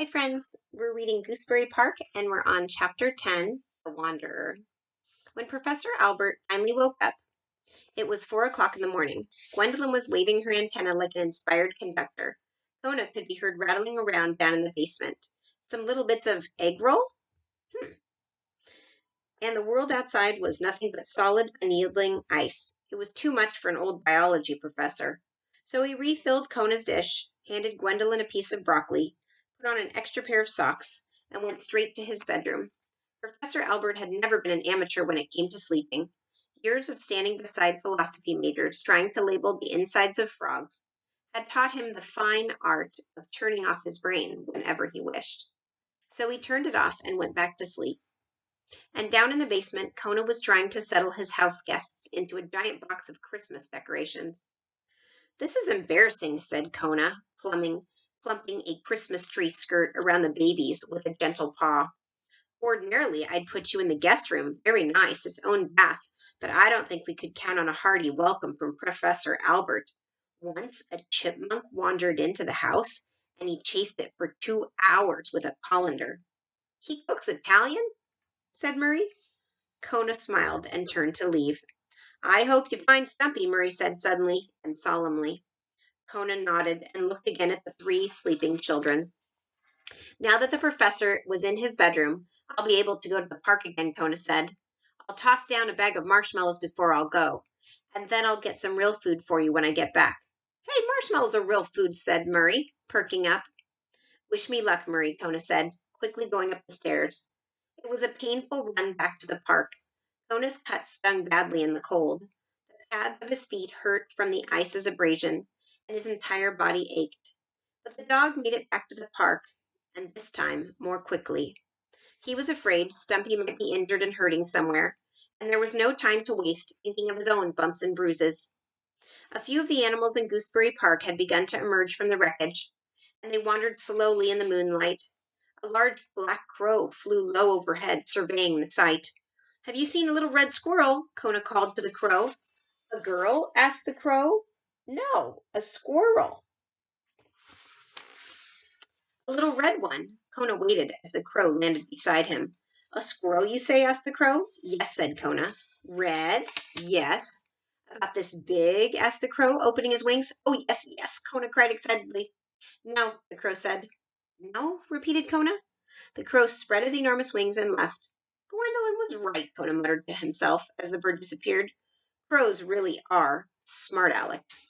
Hi friends, we're reading Gooseberry Park and we're on chapter 10, The Wanderer. When Professor Albert finally woke up, it was 4 o'clock in the morning. Gwendolyn was waving her antenna like an inspired conductor. Kona could be heard rattling around down in the basement. Some little bits of egg roll? And the world outside was nothing but solid, unyielding ice. It was too much for an old biology professor. So he refilled Kona's dish, handed Gwendolyn a piece of broccoli, put on an extra pair of socks, and went straight to his bedroom. Professor Albert had never been an amateur when it came to sleeping. Years of standing beside philosophy majors trying to label the insides of frogs had taught him the fine art of turning off his brain whenever he wished. So he turned it off and went back to sleep. And down in the basement, Kona was trying to settle his house guests into a giant box of Christmas decorations. "This is embarrassing," said Kona, plumping a Christmas tree skirt around the babies with a gentle paw. "Ordinarily, I'd put you in the guest room. Very nice, its own bath. But I don't think we could count on a hearty welcome from Professor Albert. Once a chipmunk wandered into the house, and he chased it for 2 hours with a colander." "He cooks Italian?" said Murray. Kona smiled and turned to leave. "I hope you find Stumpy," Murray said suddenly and solemnly. Kona nodded and looked again at the 3 sleeping children. "Now that the professor was in his bedroom, I'll be able to go to the park again," Kona said. "I'll toss down a bag of marshmallows before I'll go, and then I'll get some real food for you when I get back." "Hey, marshmallows are real food," said Murray, perking up. "Wish me luck, Murray," Kona said, quickly going up the stairs. It was a painful run back to the park. Kona's cut stung badly in the cold. The pads of his feet hurt from the ice's abrasion, and his entire body ached. But the dog made it back to the park, and this time more quickly. He was afraid Stumpy might be injured and hurting somewhere, and there was no time to waste thinking of his own bumps and bruises. A few of the animals in Gooseberry Park had begun to emerge from the wreckage, and they wandered slowly in the moonlight. A large black crow flew low overhead, surveying the sight. "Have you seen a little red squirrel?" Kona called to the crow. "A girl?" asked the crow. "No, a squirrel." "A little red one." Kona waited as the crow landed beside him. "A squirrel, you say?" asked the crow. "Yes," said Kona. "Red?" "Yes." "About this big?" asked the crow, opening his wings. "Oh, yes, yes," Kona cried excitedly. "No," the crow said. "No?" repeated Kona. The crow spread his enormous wings and left. "Gwendolyn was right," Kona muttered to himself as the bird disappeared. "Crows really are smart Alex."